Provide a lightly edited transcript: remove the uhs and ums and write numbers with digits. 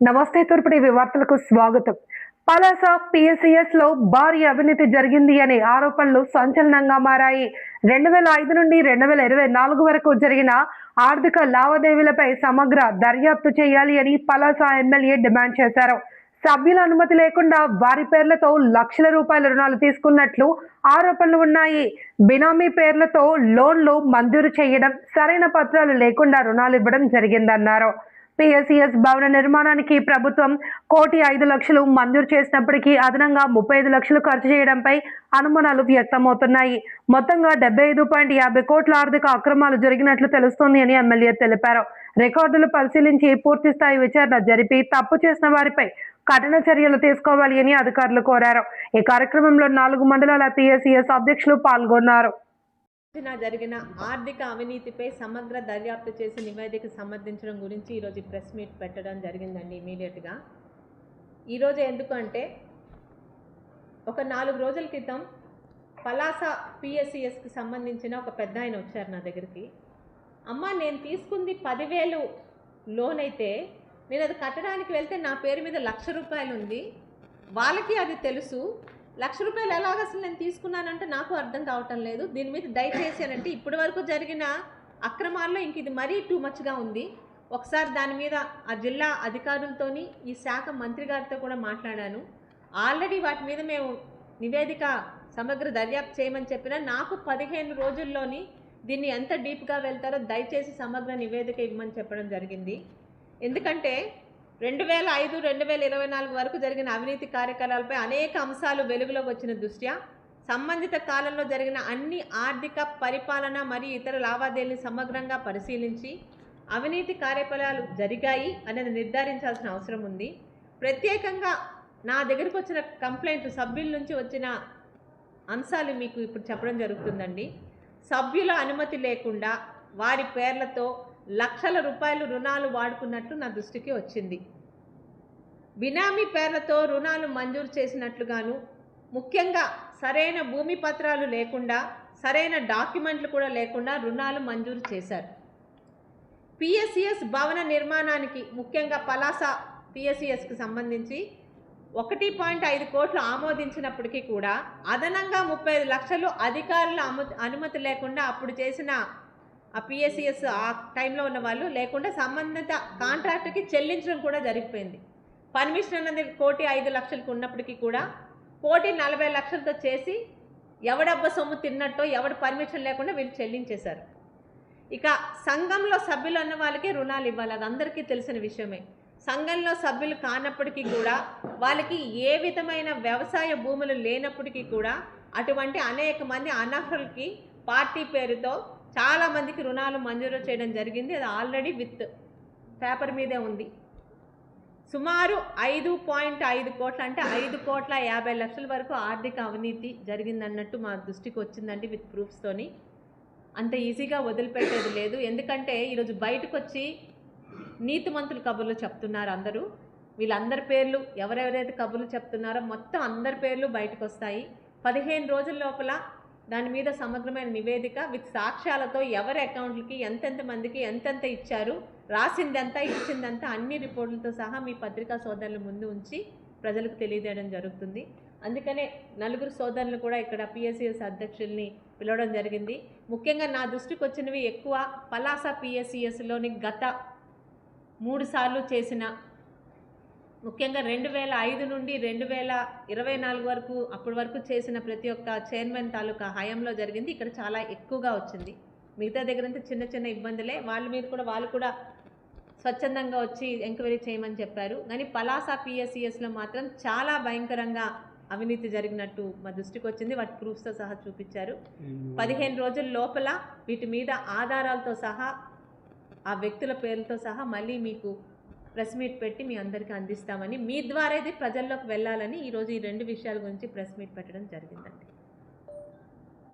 నమస్తే తూర్పు టీవీ వార్తలకు స్వాగతం. పలాస పిఎస్సిఎస్ లో భారీ అవినీతి జరిగింది అనే ఆరోపణలు సంచలనంగా మారాయి. 2005 నుండి 2024 వరకు జరిగిన ఆర్థిక లావాదేవీలపై సమగ్ర దర్యాప్తు చేయాలి అని పలాస ఎమ్మెల్యే డిమాండ్ చేశారు. సభ్యుల అనుమతి లేకుండా వారి పేర్లతో లక్షల రూపాయల రుణాలు తీసుకున్నట్లు ఆరోపణలు ఉన్నాయి. బినామీ పేర్లతో లోన్లు మంజూరు చేయడం, సరైన పత్రాలు లేకుండా రుణాలు ఇవ్వడం జరిగిందన్నారు. పిఎస్సిఎస్ భవన నిర్మాణానికి ప్రభుత్వం 1,05,00,000 మంజూరు చేసినప్పటికీ అదనంగా 35 లక్షలు ఖర్చు చేయడంపై అనుమానాలు వ్యక్తమవుతున్నాయి. మొత్తంగా 75.50 కోట్ల ఆర్థిక అక్రమాలు జరిగినట్లు తెలుస్తోంది అని ఎమ్మెల్యే తెలిపారు. రికార్డులు పరిశీలించి పూర్తిస్థాయి విచారణ జరిపి తప్పు చేసిన వారిపై కఠిన చర్యలు తీసుకోవాలి అని అధికారులు కోరారు. ఈ కార్యక్రమంలో 4 మండలాల పిఎస్సిఎస్ అధ్యక్షులు పాల్గొన్నారు. జరిగిన ఆర్థిక అవినీతిపై సమగ్ర దర్యాప్తు చేసి నివేదిక సమర్పించడం గురించి ఈరోజు ప్రెస్ మీట్ పెట్టడం జరిగిందండి. ఇమీడియట్గా ఈరోజు ఎందుకంటే ఒక 4 రోజుల క్రితం పలాస పిఎస్సిఎస్కి సంబంధించిన ఒక పెద్ద ఆయన వచ్చారు నా దగ్గరికి. అమ్మ, నేను తీసుకుంది 10,000 లోన్ అయితే నేను అది కట్టడానికి వెళ్తే నా పేరు మీద ₹1,00,000 ఉంది. వాళ్ళకి అది తెలుసు. ₹1,00,000 ఎలాగ అసలు నేను తీసుకున్నానంటే నాకు అర్థం కావటం లేదు. దీని మీద దయచేసి అంటే ఇప్పటి వరకు జరిగిన అక్రమాల్లో ఇంక ఇది మరీ టూ మచ్గా ఉంది. ఒకసారి దాని మీద ఆ జిల్లా అధికారులతోని ఈ శాఖ మంత్రి గారితో కూడా మాట్లాడాను. ఆల్రెడీ వాటి మీద మేము నివేదిక సమగ్ర దర్యాప్తు చేయమని చెప్పినా నాకు 15 రోజుల్లోని దీన్ని ఎంత డీప్గా వెళ్తారో దయచేసి సమగ్ర నివేదిక ఇవ్వమని చెప్పడం జరిగింది. ఎందుకంటే 2005, 2024 వరకు జరిగిన అవినీతి కార్యకలాపాలపై అనేక అంశాలు వెలుగులోకి వచ్చిన దృష్ట్యా సంబంధిత కాలంలో జరిగిన అన్ని ఆర్థిక, పరిపాలన మరియు ఇతర లావాదేవీలను సమగ్రంగా పరిశీలించి అవినీతి కార్యకలాపాలు జరిగాయి అనేది నిర్ధారించాల్సిన అవసరం ఉంది. ప్రత్యేకంగా నా దగ్గరకు వచ్చిన కంప్లైంట్లు, సభ్యుల నుంచి వచ్చిన అంశాలు మీకు ఇప్పుడు చెప్పడం జరుగుతుందండి. సభ్యుల అనుమతి లేకుండా వారి పేర్లతో లక్షల రూపాయలు రుణాలు వాడుకున్నట్లు నా దృష్టికి వచ్చింది. బినామీ పేర్లతో రుణాలు మంజూరు చేసినట్లుగాను, ముఖ్యంగా సరైన భూమి పత్రాలు లేకుండా, సరైన డాక్యుమెంట్లు కూడా లేకుండా రుణాలు మంజూరు చేశారు. పిఎస్సిఎస్ భవన నిర్మాణానికి, ముఖ్యంగా పలాస పిఎస్సిఎస్కి సంబంధించి 1.5 కోట్లు ఆమోదించినప్పటికీ కూడా అదనంగా 35 లక్షలు అధికారుల అనుమతి లేకుండా అప్పుడు చేసిన ఆ పిఎస్సిఎస్ ఆ టైంలో ఉన్న వాళ్ళు లేకుండా సంబంధిత కాంట్రాక్టర్కి చెల్లించడం కూడా జరిగిపోయింది. పర్మిషన్ అన్నది 1,05,00,000 ఉన్నప్పటికీ కూడా 1,40,00,000తో చేసి ఎవడబ్బ సొమ్ము తిన్నట్టో, ఎవడు పర్మిషన్ లేకుండా వీళ్ళు చెల్లించేశారు. ఇక సంఘంలో సభ్యులు అన్న వాళ్ళకి రుణాలు ఇవ్వాలి, అది అందరికీ తెలిసిన విషయమే. సంఘంలో సభ్యులు కానప్పటికీ కూడా వాళ్ళకి ఏ విధమైన వ్యవసాయ భూములు లేనప్పటికీ కూడా అటువంటి అనేక మంది అనర్హులకి పార్టీ పేరుతో చాలామందికి రుణాలు మంజూరు చేయడం జరిగింది. అది ఆల్రెడీ విత్ పేపర్ మీదే ఉంది. సుమారు 5.5 కోట్ల అంటే 5,50,00,000 వరకు ఆర్థిక అవినీతి జరిగిందన్నట్టు మా దృష్టికి వచ్చిందండి విత్ ప్రూఫ్స్తోని. అంత ఈజీగా వదిలిపెట్టేది లేదు. ఎందుకంటే ఈరోజు బయటకు వచ్చి నీతిమంతులు కబుర్లు చెప్తున్నారు అందరూ. వీళ్ళందరి పేర్లు, ఎవరెవరైతే కబుర్లు చెప్తున్నారో మొత్తం అందరి పేర్లు బయటకు వస్తాయి. 15 రోజుల లోపల దాని మీద సమగ్రమైన నివేదిక విత్ సాక్ష్యాలతో ఎవరి అకౌంట్లకి ఎంతెంత మందికి ఎంతెంత ఇచ్చారు, రాసిందంతా ఇచ్చిందంతా అన్ని రిపోర్టులతో సహా మీ పత్రికా సోదరుల ముందు ఉంచి ప్రజలకు తెలియజేయడం జరుగుతుంది. అందుకనే 4 సోదరులు కూడా ఇక్కడ పిఎస్సిఎస్ అధ్యక్షుల్ని పిలవడం జరిగింది. ముఖ్యంగా నా దృష్టికి వచ్చినవి ఎక్కువ పలాస పిఎస్సిఎస్లోని గత 3 సార్లు చేసిన, ముఖ్యంగా 2005 నుండి 2024 వరకు అప్పటి వరకు చేసిన ప్రతి ఒక్క చైర్మన్ తాలూకా హయాంలో జరిగింది. ఇక్కడ చాలా ఎక్కువగా వచ్చింది. మిగతా దగ్గరంతా చిన్న చిన్న ఇబ్బందులే. వాళ్ళు కూడా స్వచ్ఛందంగా వచ్చి ఎంక్వైరీ చేయమని చెప్పారు. కానీ పలాస పిఎస్సిఎస్లో మాత్రం చాలా భయంకరంగా అవినీతి జరిగినట్టు మా దృష్టికి వచ్చింది. వాటి ప్రూఫ్స్తో సహా చూపించారు. 15 రోజుల లోపల వీటి మీద ఆధారాలతో సహా, ఆ వ్యక్తుల పేర్లతో సహా మళ్ళీ మీకు ప్రెస్ మీట్ పెట్టి మీ అందరికీ అందిస్తామని, మీ ద్వారా ఇది ప్రజల్లోకి వెళ్ళాలని ఈరోజు ఈ 2 విషయాల గురించి ప్రెస్ మీట్ పెట్టడం జరిగిందండి.